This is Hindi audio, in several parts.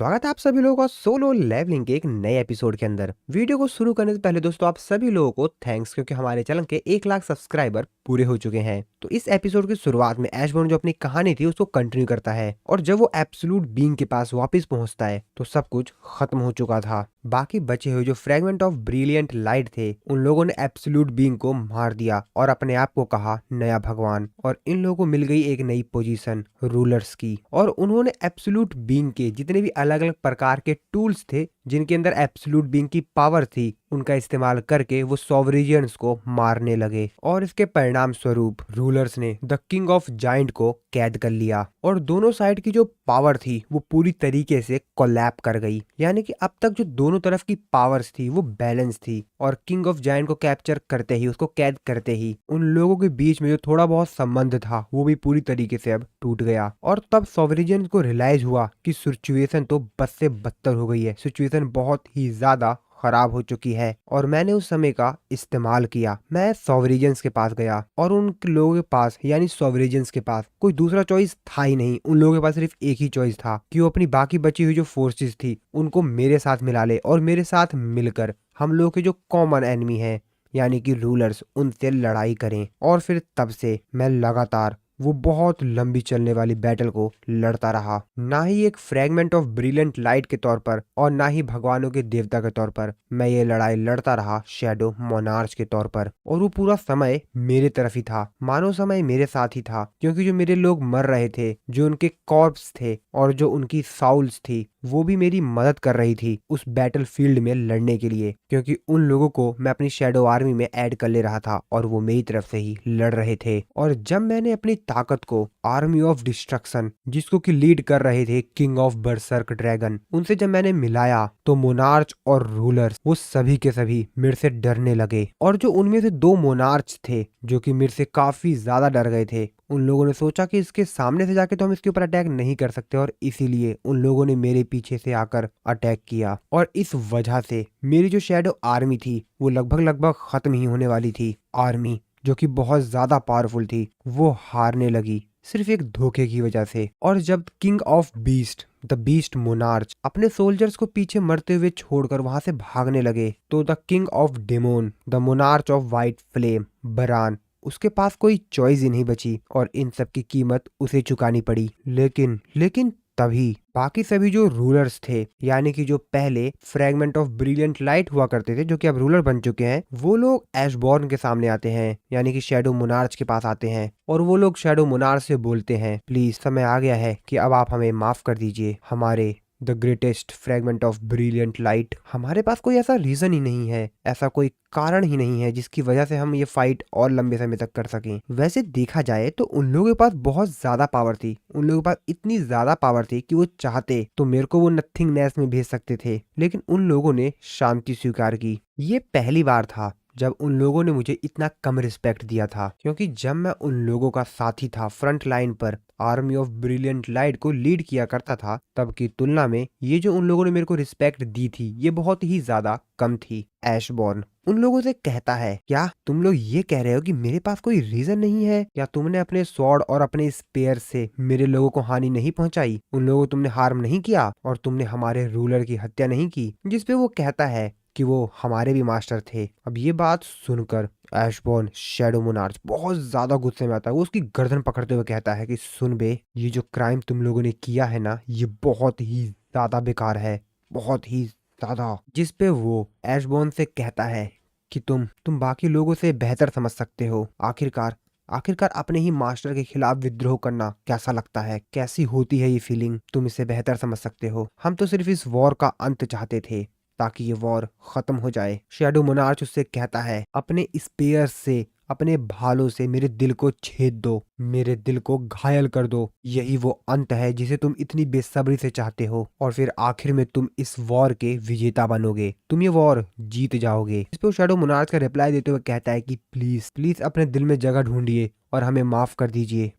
स्वागत है आप सभी लोगों का सोलो लेवलिंग के एक नए एपिसोड के अंदर। वीडियो को शुरू करने से पहले दोस्तों आप सभी लोगों को थैंक्स, क्योंकि हमारे चैनल के 1 लाख सब्सक्राइबर पूरे हो चुके हैं। तो इस एपिसोड की शुरुआत में ऐशबॉर्न जो अपनी कहानी थी उसको कंटिन्यू करता है और जब वो एब्सोल्यूट बीइंग के पास वापस पहुंचता है तो सब कुछ खत्म हो चुका था। बाकी बचे हुए जो फ्रेगमेंट ऑफ ब्रिलियंट लाइट थे उन लोगों ने एब्सोल्यूट बीइंग को मार दिया और अपने आप को कहा नया भगवान, और इन लोगों को मिल गई एक नई पोजीशन रूलर्स की। और उन्होंने एब्सोल्यूट बीइंग के जितने भी अलग अलग प्रकार के टूल्स थे जिनके अंदर एब्सोल्यूट बीइंग की पावर थी उनका इस्तेमाल करके वो सॉवरेजियंस को मारने लगे। और इसके परिणाम स्वरूप रूलर्स ने द किंग ऑफ जाइंट को कैद कर लिया और दोनों साइड की जो पावर थी वो पूरी तरीके से कोलैप कर गई। यानी कि अब तक जो दोनों तरफ की पावर्स थी वो बैलेंस थी, और किंग ऑफ जाइंट को कैप्चर करते ही, उसको कैद करते ही उन लोगों के बीच में जो थोड़ा बहुत संबंध था वो भी पूरी तरीके से अब टूट गया। और तब सॉवरेजियंस को रियलाइज हुआ कि सिचुएशन तो बद से बदतर हो गई है, सिचुएशन बहुत ही ज्यादा खराब हो चुकी है। और मैंने उस समय का इस्तेमाल किया, मैं सॉवरेजियंस के पास गया और उन लोगों के पास यानी सॉवरेजियंस के पास कोई दूसरा चॉइस था ही नहीं। उन लोगों के पास सिर्फ एक ही चॉइस था कि वो अपनी बाकी बची हुई जो फोर्सेस थी उनको मेरे साथ मिला ले और मेरे साथ मिलकर हम लोग के जो कॉमन एनिमी है यानी कि रूलर्स उनसे लड़ाई करें। और फिर तब से मैं लगातार वो बहुत लंबी चलने वाली बैटल को लड़ता रहा, ना ही एक फ्रेगमेंट ऑफ ब्रिलियंट लाइट के तौर पर और ना ही भगवानों के देवता के तौर पर। मैं ये लड़ाई लड़ता रहा शैडो मोनार्च के तौर पर, और वो पूरा समय मेरे तरफ ही था, मानो समय मेरे साथ ही था। क्योंकि जो मेरे लोग मर रहे थे, जो उनके कॉर्प्स थे और जो उनकी साउल्स थी वो भी मेरी मदद कर रही थी उस बैटल फील्ड में लड़ने के लिए, क्योंकि उन लोगों को मैं अपनी शैडो आर्मी में ऐड कर ले रहा था और वो मेरी तरफ से ही लड़ रहे थे। और जब मैंने अपनी ताकत को आर्मी ऑफ डिस्ट्रक्शन, जिसको कि लीड कर रहे थे किंग ऑफ बरसर्क ड्रैगन, उनसे जब मैंने मिलाया तो मोनार्च और रूलर्स वो सभी के सभी मेरे से डरने लगे। और जो उनमें से 2 मोनार्च थे जो कि मेरे से काफी ज्यादा डर गए थे, उन लोगों ने सोचा कि इसके सामने से जाके तो हम इसके ऊपर अटैक नहीं कर सकते, और इसीलिए उन लोगों ने मेरे पीछे से आकर अटैक किया। और इस वजह से मेरी जो शैडो आर्मी थी वो लगभग खत्म ही होने वाली थी। आर्मी जो कि बहुत ज्यादा पावरफुल थी वो हारने लगी सिर्फ एक धोखे की वजह से। और जब king of beast the beast monarch अपने सोल्जर्स को पीछे मरते हुए छोड़कर वहां से भागने लगे तो the king of demon the monarch of white flame Baran, उसके पास कोई चॉइस ही नहीं बची और इन सब की कीमत उसे चुकानी पड़ी। लेकिन तभी बाकी सभी जो रूलर्स थे यानी कि जो पहले फ्रेगमेंट ऑफ ब्रिलियंट लाइट हुआ करते थे जो कि अब रूलर बन चुके हैं, वो लोग ऐशबॉर्न के सामने आते हैं यानी कि शैडो मोनार्च के पास आते हैं। और वो लोग शैडो मोनार्च से बोलते हैं प्लीज समय आ गया है कि अब आप हमें माफ कर दीजिए, हमारे the greatest fragment of brilliant light, हमारे पास कोई ऐसा रीजन ही नहीं है, ऐसा कोई कारण ही नहीं है जिसकी वजह से हम ये फाइट और लंबे समय तक कर सकें। वैसे देखा जाए तो उन लोगों के पास बहुत ज्यादा पावर थी, उन लोगों के पास इतनी ज्यादा पावर थी कि वो चाहते तो मेरे को वो नथिंगनेस में भेज सकते थे, लेकिन उन लोगों ने शांति स्वीकार की। ये पहली बार था जब उन लोगों ने मुझे इतना कम रिस्पेक्ट दिया था, क्योंकि जब मैं उन लोगों का साथी था, फ्रंट लाइन पर आर्मी ऑफ ब्रिलियंट लाइट को लीड किया करता था, तब की तुलना में ये जो उन लोगों ने मेरे को रिस्पेक्ट दी थी ये बहुत ही ज्यादा कम थी। ऐशबॉर्न उन लोगों से कहता है क्या तुम लोग ये कह रहे हो कि मेरे पास कोई रीजन नहीं है? क्या तुमने अपने स्वॉर्ड और अपने स्पेयर से मेरे लोगों को हानि नहीं पहुंचाई? उन लोगों को तुमने हार्म नहीं किया और तुमने हमारे रूलर की हत्या नहीं की? जिसपे वो कहता है कि वो हमारे भी मास्टर थे। अब ये बात सुनकर ऐशबॉर्न शैडो मोनार्च बहुत ज्यादा गुस्से में आता है। वो उसकी गर्दन पकड़ते हुए कहता है कि सुन बे, ये जो क्राइम तुम लोगों ने किया है ना ये बहुत ही ज्यादा बेकार है, बहुत ही ज्यादा। जिस पे वो ऐशबॉर्न से कहता है कि तुम बाकी लोगों से बेहतर समझ सकते हो। आखिरकार अपने ही मास्टर के खिलाफ विद्रोह करना कैसा लगता है, कैसी होती है ये फीलिंग, तुम इसे बेहतर समझ सकते हो। हम तो सिर्फ इस वॉर का अंत चाहते थे ताकि ये वॉर खत्म हो जाए। शैडो मोनार्च उससे कहता है अपने स्पेयर से, अपने भालों से मेरे दिल को छेद दो, मेरे दिल को घायल कर दो, यही वो अंत है जिसे तुम इतनी बेसब्री से चाहते हो, और फिर आखिर में तुम इस वॉर के विजेता बनोगे, तुम ये वॉर जीत जाओगे। इस पे शैडो मोनार्च का रिप्लाई देते हुए कहता है कि प्लीज प्लीज अपने दिल में जगह ढूंढिए और हमें माफ कर दीजिए।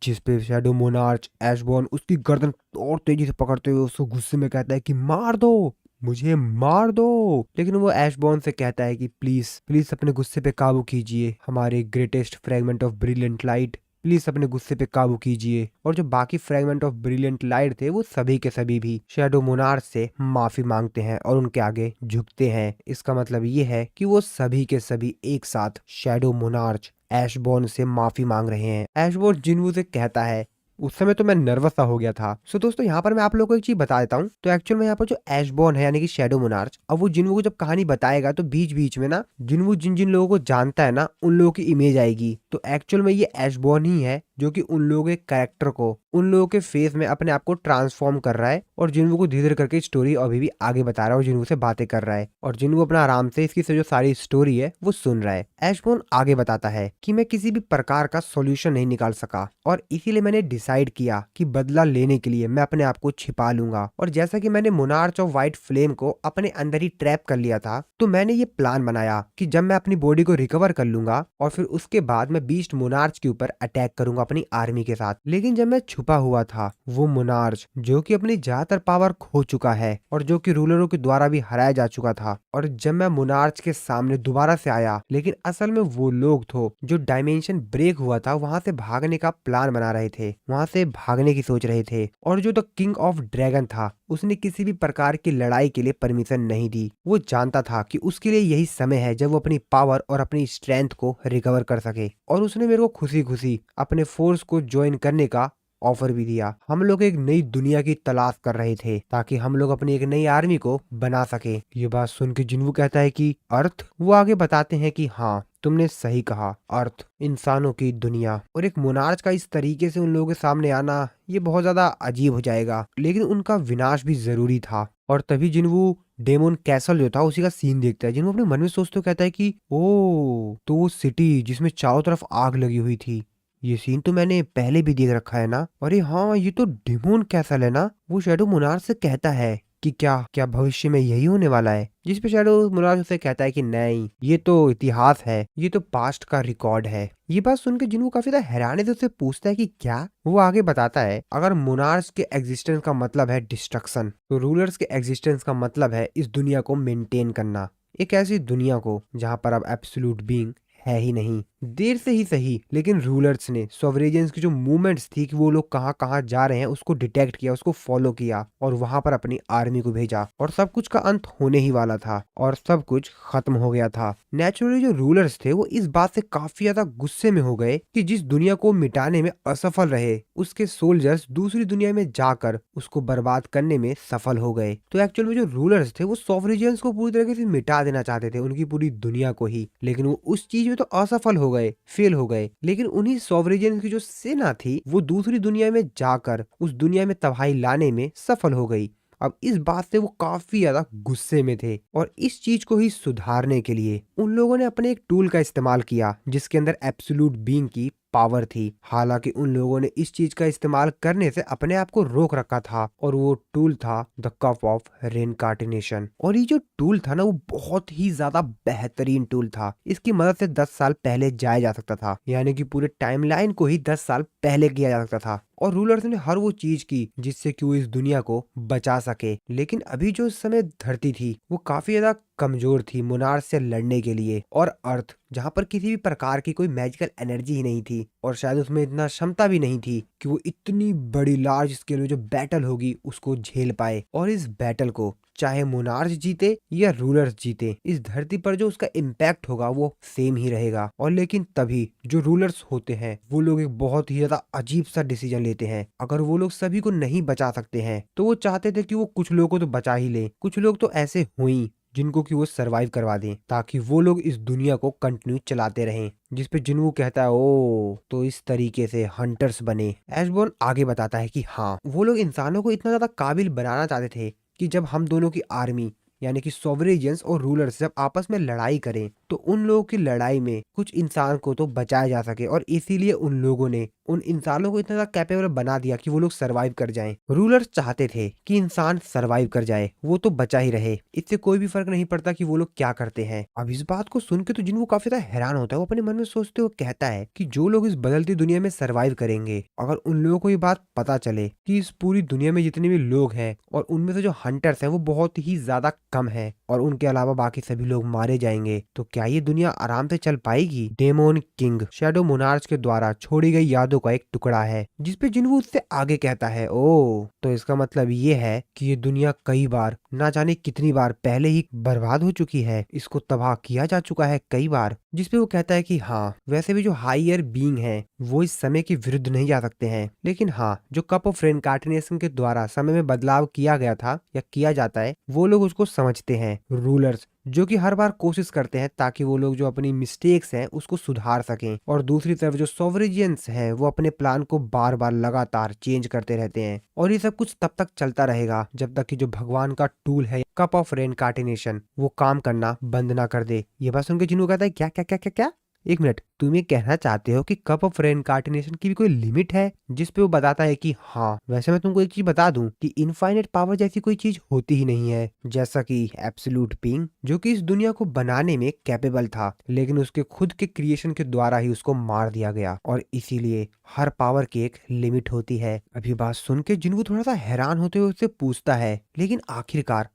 जिस पे शैडो मोनार्च ऐशबॉर्न उसकी गर्दन और तेजी से पकड़ते हुए उसको गुस्से में कहता है कि मार दो, मुझे मार दो। लेकिन वो ऐशबॉर्न से कहता है कि प्लीज प्लीज अपने गुस्से पे काबू कीजिए, हमारे greatest fragment of brilliant light please अपने गुस्से पे काबू कीजिए। और जो बाकी फ्रेगमेंट ऑफ ब्रिलियंट लाइट थे वो सभी के सभी भी शैडो मोनार्च से माफी मांगते हैं और उनके आगे झुकते हैं। इसका मतलब ये है कि वो सभी के सभी एक साथ शैडो मोनार्च ऐशबॉर्न से माफी मांग रहे हैं। ऐशबॉर्न जिन्वू से कहता है, उस समय तो मैं नर्वस सा हो गया था। सो दोस्तों यहाँ पर मैं आप लोगों को एक चीज बता देता हूँ। तो एक्चुअल में यहाँ पर जो ऐशबॉर्न है यानी कि शैडो मोनार्च, अब वो जिन्वू को जब कहानी बताएगा तो बीच बीच में ना जिन्वू जिन जिन लोगों को जानता है ना उन लोगों की इमेज आएगी। तो एक्चुअल में ये ऐशबॉर्न ही है जो कि उन लोगों के कैरेक्टर को, उन लोगों के फेस में अपने आप को ट्रांसफॉर्म कर रहा है और जिन्वू को धीरे धीरे करके स्टोरी अभी भी आगे बता रहा है और जिन्वू से बातें कर रहा है और जिन्वू अपना आराम से इसकी जो सारी स्टोरी है वो सुन रहा है। ऐशबॉर्न आगे बताता है कि मैं किसी भी प्रकार का सॉल्यूशन नहीं निकाल सका और इसीलिए मैंने डिसाइड किया कि बदला लेने के लिए मैं अपने आप को छिपा लूंगा। और जैसा कि मैंने मोनार्च ऑफ व्हाइट फ्लेम को अपने अंदर ही ट्रैप कर लिया था, तो मैंने ये प्लान बनाया कि जब मैं अपनी बॉडी को रिकवर कर लूंगा और फिर उसके बाद मैं बीस्ट मोनार्च के ऊपर अटैक करूंगा अपनी आर्मी के साथ। लेकिन जब मैं छुपा हुआ था, वो मोनार्च जो कि अपनी ज्यादातर पावर खो चुका है और जो कि रूलरों के द्वारा भी हराया जा चुका था, और जब मैं मोनार्च के सामने दोबारा से आया, लेकिन असल में वो लोग थे जो डायमेंशन ब्रेक हुआ था वहां से भागने का प्लान बना रहे थे, वहां से भागने की सोच रहे थे। और जो द किंग ऑफ ड्रैगन था उसने किसी भी प्रकार की लड़ाई के लिए परमिशन नहीं दी। वो जानता था कि उसके लिए यही समय है जब वो अपनी पावर और अपनी स्ट्रेंथ को रिकवर कर सके। और उसने मेरे को खुशी खुशी अपने फोर्स को ज्वाइन करने का ऑफर भी दिया। हम लोग एक नई दुनिया की तलाश कर रहे थे ताकि हम लोग अपनी एक नई आर्मी को बना सके। ये बात सुन के जिन्वू कहता है कि अर्थ। वो आगे बताते हैं कि हाँ तुमने सही कहा, अर्थ इंसानों की दुनिया। और एक मोनार्च का इस तरीके से उन लोगों के सामने आना ये बहुत ज्यादा अजीब हो जाएगा, लेकिन उनका विनाश भी जरूरी था। और तभी जिन्वू डेमोन कैसल जो था उसी का सीन देखता है। जिन्वू अपने मन में सोचते हुए कहता है कि ओ तो वो सिटी जिसमें चारों तरफ आग लगी हुई थी, ये सीन तो मैंने पहले भी देख रखा है ना। अरे हाँ ये तो डेमोन कैसल है ना। वो शैडो मोनार्च से कहता है कि क्या क्या भविष्य में यही होने वाला है, जिस पे शैडो मोनार्च उसे कहता है कि नहीं ये तो इतिहास है, ये तो पास्ट का रिकॉर्ड है। ये बात सुनकर जिन्वू काफी ज्यादा हैरानी से उससे पूछता है कि क्या। वो आगे बताता है अगर मोनार्च के एग्जिस्टेंस का मतलब है डिस्ट्रक्शन, तो रूलर्स के एग्जिस्टेंस का मतलब है इस दुनिया को मेंटेन करना, एक ऐसी दुनिया को जहां पर अब एब्सोल्यूट बीइंग है ही नहीं। देर से ही सही, लेकिन रूलर्स ने सॉवरेजन्स की जो मूवमेंट्स थी कि वो लोग कहाँ कहाँ जा रहे हैं उसको डिटेक्ट किया, उसको फॉलो किया और वहां पर अपनी आर्मी को भेजा। और सब कुछ का अंत होने ही वाला था और सब कुछ खत्म हो गया था। नेचुरली जो रूलर्स थे वो इस बात से काफी ज्यादा गुस्से में हो गए कि जिस दुनिया को मिटाने में असफल रहे उसके सोल्जर्स दूसरी दुनिया में जाकर उसको बर्बाद करने में सफल हो गए। तो एक्चुअल में जो रूलर्स थे वो सॉवरेजन्स को पूरी तरीके से मिटा देना चाहते थे, उनकी पूरी दुनिया को ही, लेकिन वो उस चीज में तो असफल हो गए, फेल हो गए। लेकिन उन्हीं सॉवरेजन की जो सेना थी वो दूसरी दुनिया में जाकर उस दुनिया में तबाही लाने में सफल हो गई। अब इस बात से वो काफी ज्यादा गुस्से में थे और इस चीज को ही सुधारने के लिए उन लोगों ने अपने एक टूल का इस्तेमाल किया जिसके अंदर एब्सोल्यूट बीइंग की पावर थी। हालांकि उन लोगों ने इस चीज का इस्तेमाल करने से अपने आप को रोक रखा था और वो टूल था द कप ऑफ रेनकार्टिनेशन। और ये जो टूल था ना वो बहुत ही ज्यादा बेहतरीन टूल था। इसकी मदद से 10 साल पहले जाया जा सकता था, यानी कि पूरे टाइमलाइन को ही 10 साल पहले किया जा सकता था। और रूलर्स ने हर वो चीज की जिससे कि वो इस दुनिया को बचा सके। लेकिन अभी जो इस समय धरती थी वो काफी ज्यादा कमजोर थी मोनार्च से लड़ने के लिए। और अर्थ जहां पर किसी भी प्रकार की कोई मैजिकल एनर्जी ही नहीं थी और शायद उसमें इतना क्षमता भी नहीं थी कि वो इतनी बड़ी लार्ज स्केल में जो बैटल होगी उसको झेल पाए। और इस बैटल को चाहे मोनार्च जीते या रूलर्स जीते, इस धरती पर जो उसका इम्पैक्ट होगा वो सेम ही रहेगा। और लेकिन तभी जो रूलर्स होते हैं वो लोग एक बहुत ही ज्यादा अजीब सा डिसीजन लेते हैं। अगर वो लोग सभी को नहीं बचा सकते हैं तो वो चाहते थे कि वो कुछ लोगों को तो बचा ही ले। कुछ लोग तो ऐसे हुई जिनको कि वो सरवाइव करवा दें ताकि वो लोग इस दुनिया को कंटिन्यू चलाते रहें। जिस पे जिन्वू कहता है ओ तो इस तरीके से हंटर्स बने। ऐशबॉर्न आगे बताता है कि हाँ वो लोग इंसानों को इतना ज्यादा काबिल बनाना चाहते थे कि जब हम दोनों की आर्मी यानी कि सॉवरेजन्स और रूलर्स जब आपस में लड़ाई करें तो उन लोगों की लड़ाई में कुछ इंसान को तो बचाया जा सके। और इसीलिए उन लोगों ने उन इंसानों को इतना कैपेबल बना दिया कि वो लोग सरवाइव कर जाएं। रूलर्स चाहते थे कि इंसान सरवाइव कर जाए, वो तो बचा ही रहे, इससे कोई भी फर्क नहीं पड़ता कि वो लोग क्या करते हैं। अब इस बात को सुन के तो जिन्वू काफी ज्यादा हैरान होता है। वो अपने मन में सोचते हुए कहता है कि जो लोग इस बदलती दुनिया में सरवाइव करेंगे, अगर उन लोगों को ये बात पता चले कि इस पूरी दुनिया में जितने भी लोग हैं और उनमें से जो हंटर्स हैं वो बहुत ही ज्यादा कम है और उनके अलावा बाकी सभी लोग मारे जाएंगे, तो क्या ये दुनिया आराम से चल पाएगी? डेमोन किंग शैडो मोनार्च के द्वारा छोड़ी गई यादों का एक टुकड़ा है, जिसपे जिन्वू उससे आगे कहता है, ओ तो इसका मतलब ये है कि ये दुनिया कई बार, ना जाने कितनी बार पहले ही बर्बाद हो चुकी है, इसको तबाह किया जा चुका है कई बार। जिसपे वो कहता है कि हाँ, वैसे भी जो हायर बीइंग है वो इस समय के विरुद्ध नहीं जा सकते हैं, लेकिन हाँ, जो कप ऑफ रेनकार्टिनेशन के द्वारा समय में बदलाव किया गया था या किया जाता है, वो लोग उसको समझते हैं। रूलर्स जो कि हर बार कोशिश करते हैं ताकि वो लोग जो अपनी मिस्टेक्स हैं उसको सुधार सकें, और दूसरी तरफ जो सोवरेजियंस हैं वो अपने प्लान को बार बार लगातार चेंज करते रहते हैं। और ये सब कुछ तब तक चलता रहेगा जब तक कि जो भगवान का टूल है कप ऑफ रेनकार्टिनेशन वो काम करना बंद ना कर दे। ये बात सुन के जिन्हों कहता है, क्या क्या क्या क्या क्या, एक मिनट, तुम ये कहना चाहते हो कि कप ऑफ रेनकार्टिनेशन की भी कोई लिमिट है? जिसपे वो बताता है कि हाँ, वैसे मैं तुमको एक चीज बता दूं कि इनफाइनाइट पावर जैसी कोई चीज होती ही नहीं है, जैसा कि एब्सोल्यूट बीइंग जो कि इस दुनिया को बनाने में कैपेबल था, लेकिन उसके खुद के क्रिएशन के द्वारा ही उसको मार दिया गया, और इसीलिए हर पावर की एक लिमिट होती है। अभी बात सुन के जिनको थोड़ा सा हैरान होते हुए उससे पूछता है, लेकिन आखिरकार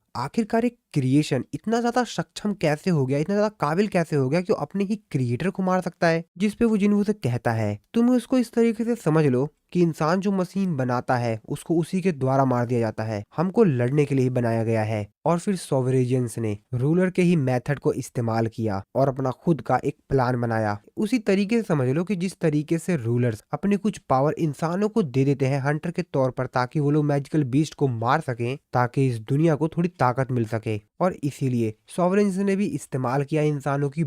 एक क्रिएशन इतना ज्यादा सक्षम कैसे हो गया, इतना ज्यादा काबिल कैसे हो गया कि वो अपने ही क्रिएटर को मार सकता है? जिसपे वो जिन्हों से कहता है, तुम उसको इस तरीके से समझ लो कि इंसान जो मशीन बनाता है उसको उसी के द्वारा मार दिया जाता है, हमको लड़ने के लिए ही बनाया गया है। और फिर सोवरेजियंस ने रूलर के ही मेथड को इस्तेमाल किया और अपना खुद का एक प्लान बनाया। उसी तरीके से समझ लो कि जिस तरीके से रूलर्स अपने कुछ पावर इंसानों को दे देते हैं हंटर के तौर पर, ताकि वो लोग मैजिकल बीस्ट को मार सकें, ताकि इस दुनिया को थोड़ी ताकत मिल सके। और इसीलिए सॉवरेंस ने भी इस्तेमाल किया इंसानों की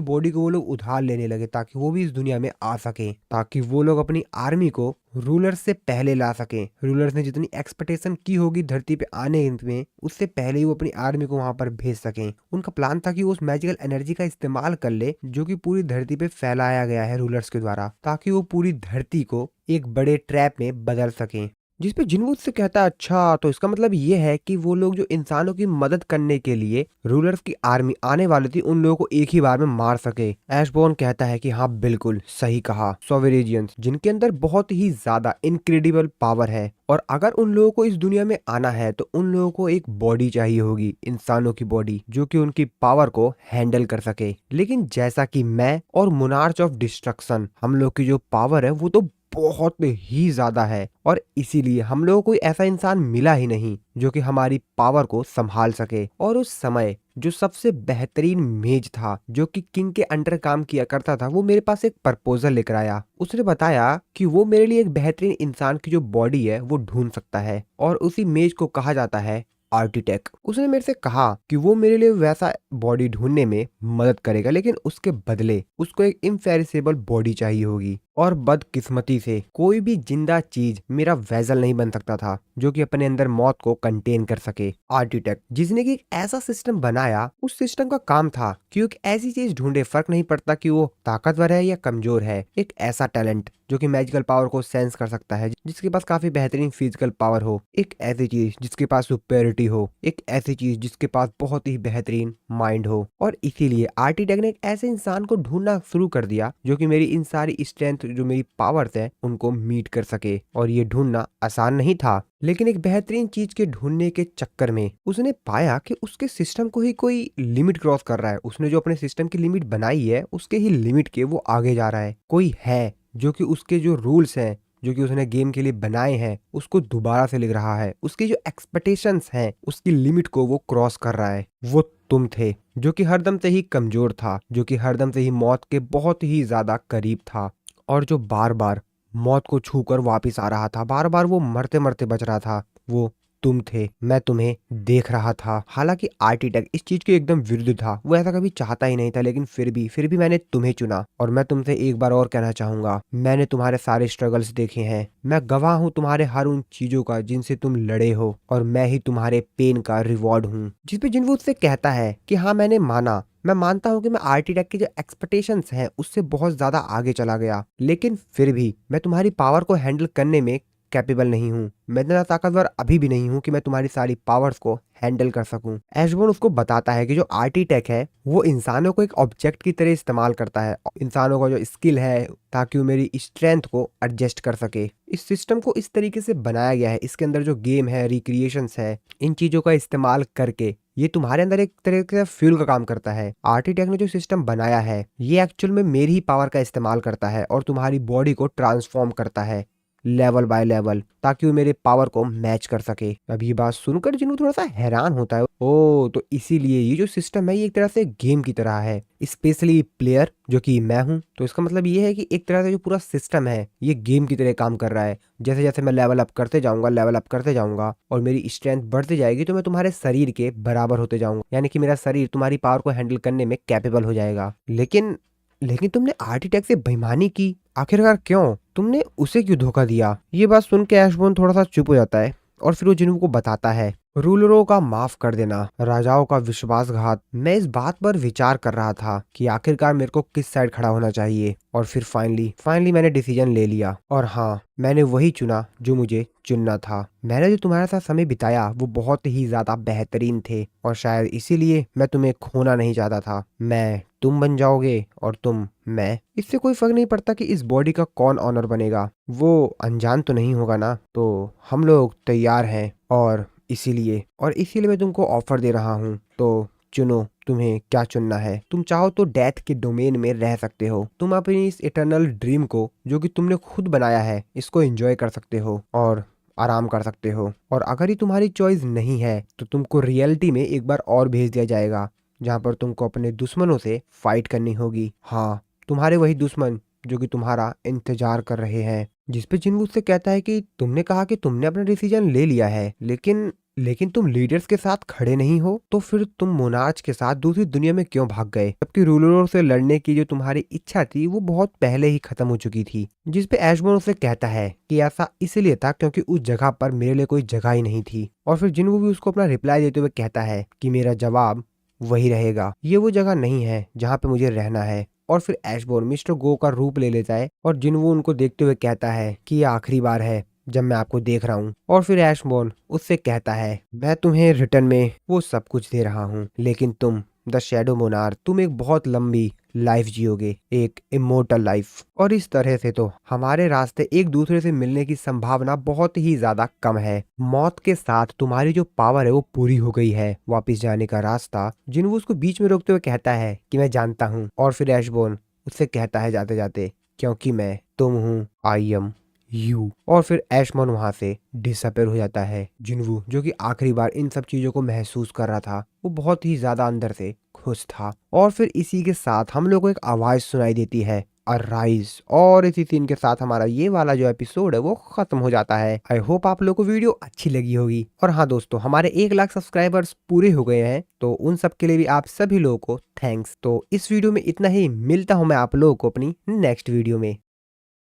बॉडी को वो लोग उधार लेने लगे, ताकि वो भी इस दुनिया में आ सके, ताकि वो लोग अपनी आर्मी को रूलर्स से पहले ला सकें। रूलर्स ने जितनी एक्सपेक्टेशन की होगी धरती पे आने में, उससे पहले ही वो अपनी आर्मी को वहां पर भेज सकें। उनका प्लान था कि वो उस मैजिकल एनर्जी का इस्तेमाल कर ले जो कि पूरी धरती पे फैलाया गया है रूलर्स के द्वारा, ताकि वो पूरी धरती को एक बड़े ट्रैप में बदल सकें। जिसपे जिनवू से कहता है, अच्छा तो इसका मतलब ये है कि वो लोग जो इंसानों की मदद करने के लिए रूलर्स की आर्मी आने वाली थी, उन लोगों को एक ही बार में मार सके। एशबॉर्न कहता है कि हाँ बिल्कुल सही कहा, सोवेरेजियंस जिनके अंदर बहुत ही ज्यादा इनक्रेडिबल पावर है, और अगर उन लोगों को इस दुनिया में आना है तो उन लोगों को एक बॉडी चाहिए होगी, इंसानों की बॉडी, जो कि उनकी पावर को हैंडल कर सके। लेकिन जैसा कि मैं और मोनार्च ऑफ डिस्ट्रक्शन, हम लोग की जो पावर है वो तो बहुत ही ज्यादा है, और इसीलिए हम लोगों को कोई ऐसा इंसान मिला ही नहीं जो कि हमारी पावर को संभाल सके। और उस समय जो सबसे बेहतरीन मेज था जो कि किंग के अंडर काम किया करता था, वो मेरे पास एक प्रपोजल लेकर आया। उसने बताया कि वो मेरे लिए एक बेहतरीन इंसान की जो बॉडी है वो ढूंढ सकता है, और उसी मेज को कहा जाता है आर्किटेक्ट। उसने मेरे से कहा कि वो मेरे लिए वैसा बॉडी ढूंढने में मदद करेगा, लेकिन उसके बदले उसको एक इम्पेरिसेबल बॉडी चाहिए होगी। और बदकिस्मती से कोई भी जिंदा चीज मेरा वेजल नहीं बन सकता था जो कि अपने अंदर मौत को कंटेन कर सके। आर्किटेक्ट जिसने कि एक ऐसा सिस्टम बनाया, उस सिस्टम का काम था कि एक ऐसी चीज ढूंढे, फर्क नहीं पड़ता कि वो ताकतवर है या कमजोर है, एक ऐसा टैलेंट जो कि मैजिकल पावर को सेंस कर सकता है, जिसके पास काफी बेहतरीन फिजिकल पावर हो, एक ऐसी चीज जिसके पास सुपेरिटी हो, एक ऐसी चीज जिसके पास बहुत ही बेहतरीन माइंड हो। और इसीलिए आर्किटेक्ट ने एक ऐसे इंसान को ढूंढना शुरू कर दिया जो कि मेरी इन सारी स्ट्रेंथ, जो मेरी पावर्स है, उनको मीट कर सके। और ये ढूंढना आसान नहीं था, लेकिन एक बेहतरीन चीज के ढूंढने के चक्कर में उसने पाया कि उसके सिस्टम को ही कोई लिमिट क्रॉस कर रहा है। उसने जो अपने सिस्टम की लिमिट बनाई है उसके ही लिमिट के वो आगे जा रहा है। कोई है जो कि उसके जो रूल्स हैं जो कि उसने गेम के लिए बनाए हैं उसको दोबारा से लिख रहा है। उसकी जो एक्सपेक्टेशंस हैं उसकी लिमिट को वो क्रॉस कर रहा है। वो तुम थे जो कि हरदम से ही कमजोर था, जो कि हरदम से ही मौत के बहुत ही ज्यादा करीब था, और जो बार बार मौत को छूकर वापस आ रहा था, बार बार वो मरते मरते बच रहा था। वो तुम थे। मैं तुम्हें देख रहा था। हालांकि आर्किटेक्ट इस चीज के एकदम विरुद्ध था, वो ऐसा कभी चाहता ही नहीं था, लेकिन फिर भी मैंने तुम्हें चुना। और मैं तुमसे एक बार और कहना चाहूंगा, मैंने तुम्हारे सारे स्ट्रगल्स देखे हैं, मैं गवाह हूँ तुम्हारे हर उन चीजों का जिनसे तुम लड़े हो, और मैं ही तुम्हारे पेन का रिवॉर्ड हूँ। जिसपे जिन्वू उससे कहता है कि हाँ मैंने माना, मैं मानता हूँ कि मैं आर्किटेक्ट की जो एक्सपेक्टेशंस हैं उससे बहुत ज्यादा आगे चला गया, लेकिन फिर भी मैं तुम्हारी पावर को हैंडल करने में कैपेबल नहीं हूँ। मैं इतना ताकतवर अभी भी नहीं हूँ कि मैं तुम्हारी सारी पावर्स को हैंडल कर सकूं। एशबोर्न उसको बताता है कि जो आर्किटेक्ट है वो इंसानों को एक ऑब्जेक्ट की तरह इस्तेमाल करता है, इंसानों का जो स्किल है, ताकि वो मेरी स्ट्रेंथ को एडजस्ट कर सके। इस सिस्टम को इस तरीके से बनाया गया है, इसके अंदर जो गेम है, रिक्रिएशंस है, इन चीजों का इस्तेमाल करके ये तुम्हारे अंदर एक तरह का फ्यूल का काम करता है। आर्टिटेक ने जो सिस्टम बनाया है ये एक्चुअल में मेरी ही पावर का इस्तेमाल करता है और तुम्हारी बॉडी को ट्रांसफॉर्म करता है लेवल बाय लेवल, ताकि वो मेरे पावर को मैच कर सके। अब ये बात सुनकर जिन्हों थोड़ा सा हैरान होता है। ओ तो इसीलिए ये जो सिस्टम है ये एक तरह से गेम की तरह है, स्पेशली प्लेयर जो कि मैं हूं। तो इसका मतलब ये है कि एक तरह से जो पूरा सिस्टम है ये गेम की तरह काम कर रहा है। जैसे जैसे मैं लेवल अप करते जाऊंगा, लेवल अप करते जाऊंगा और मेरी स्ट्रेंथ बढ़ती जाएगी, तो मैं तुम्हारे शरीर के बराबर होते जाऊंगा, यानी कि मेरा शरीर तुम्हारी पावर को हैंडल करने में कैपेबल हो जाएगा। लेकिन लेकिन तुमने आर्टिटेक से बेईमानी की, आखिरकार क्यों? तुमने उसे क्यों धोखा दिया? ये बात सुन के ऐशबोर्न थोड़ा सा चुप हो जाता है और फिर वो जिन्हों को बताता है, रूलरों का माफ कर देना, राजाओं का विश्वासघात। मैं इस बात पर विचार कर रहा था कि आखिरकार मेरे को किस साइड खड़ा होना चाहिए, और फिर फाइनली मैंने डिसीजन ले लिया। और हाँ, मैंने वही चुना जो मुझे चुनना था। मैंने जो तुम्हारे साथ समय बिताया वो बहुत ही ज्यादा बेहतरीन थे, और शायद इसीलिए मैं तुम्हें खोना नहीं चाहता था। मैं तुम बन जाओगे और तुम मैं, इससे कोई फर्क नहीं पड़ता कि इस बॉडी का कौन ऑनर बनेगा, वो अनजान तो नहीं होगा ना। तो हम लोग तैयार हैं, और इसीलिए मैं तुमको ऑफर दे रहा हूँ। तो चुनो, तुम्हें क्या चुनना है। तुम चाहो तो डेथ के डोमेन में रह सकते हो, तुम अपनी इस इटर्नल ड्रीम को जो कि तुमने खुद बनाया है इसको एंजॉय कर सकते हो और आराम कर सकते हो। और अगर ये तुम्हारी चॉइस नहीं है तो तुमको रियलिटी में एक बार और भेज दिया जाएगा, जहाँ पर तुमको अपने दुश्मनों से फाइट करनी होगी। हाँ, तुम्हारे वही दुश्मन जो कि तुम्हारा इंतजार कर रहे हैं। जिसपे जिन्हों उससे कहता है कि तुमने कहा कि तुमने अपना डिसीजन ले लिया है, लेकिन तुम लीडर्स के साथ खड़े नहीं हो, तो फिर तुम मोनार्च के साथ दूसरी दुनिया में क्यों भाग गए, जबकि रूलरों से लड़ने की जो तुम्हारी इच्छा थी वो बहुत पहले ही खत्म हो चुकी थी। जिसपे ऐशबोर्न उसे कहता है कि ऐसा इसलिए था क्योंकि उस जगह पर मेरे लिए कोई जगह ही नहीं थी। और फिर जिन्हों भी उसको अपना रिप्लाई देते हुए कहता है कि मेरा जवाब वही रहेगा, ये वो जगह नहीं है जहाँ पे मुझे रहना है। और फिर ऐशबोर्न मिस्टर गो का रूप ले लेता है और जिन्हों उनको देखते हुए कहता है कि ये आखिरी बार है जब मैं आपको देख रहा हूँ। और फिर ऐशबोर्न उससे कहता है, मैं तुम्हें रिटर्न में वो सब कुछ दे रहा हूँ, लेकिन तुम द शैडो मोनार्क, तुम एक बहुत लंबी लाइफ जियोगे, एक इमोर्टल लाइफ। और इस तरह से तो हमारे रास्ते एक दूसरे से मिलने की संभावना बहुत ही ज्यादा कम है। मौत के साथ तुम्हारी जो पावर है वो पूरी हो गई है वापिस जाने का रास्ता। जिन्हों उसको बीच में रोकते हुए कहता है कि मैं जानता हूँ। और फिर ऐशबोर्न उससे कहता है जाते जाते, क्योंकि मैं तुम हूँ, आई एम यू। और फिर ऐशमोन वहां से डिसअपेयर हो जाता है। जिन्वू जो कि आखिरी बार इन सब चीजों को महसूस कर रहा था वो बहुत ही ज्यादा अंदर से खुश था। और फिर इसी के साथ हम लोग को एक आवाज सुनाई देती है, अराइज। और इसी सीन के साथ हमारा ये वाला जो एपिसोड है वो खत्म हो जाता है। आई होप आप लोगों को वीडियो अच्छी लगी होगी। और हाँ दोस्तों, हमारे 1 लाख सब्सक्राइबर्स पूरे हो गए हैं, तो उन सब के लिए भी आप सभी लोगों को थैंक्स। तो इस वीडियो में इतना ही, मिलता हूं मैं आप लोगों को अपनी नेक्स्ट वीडियो में।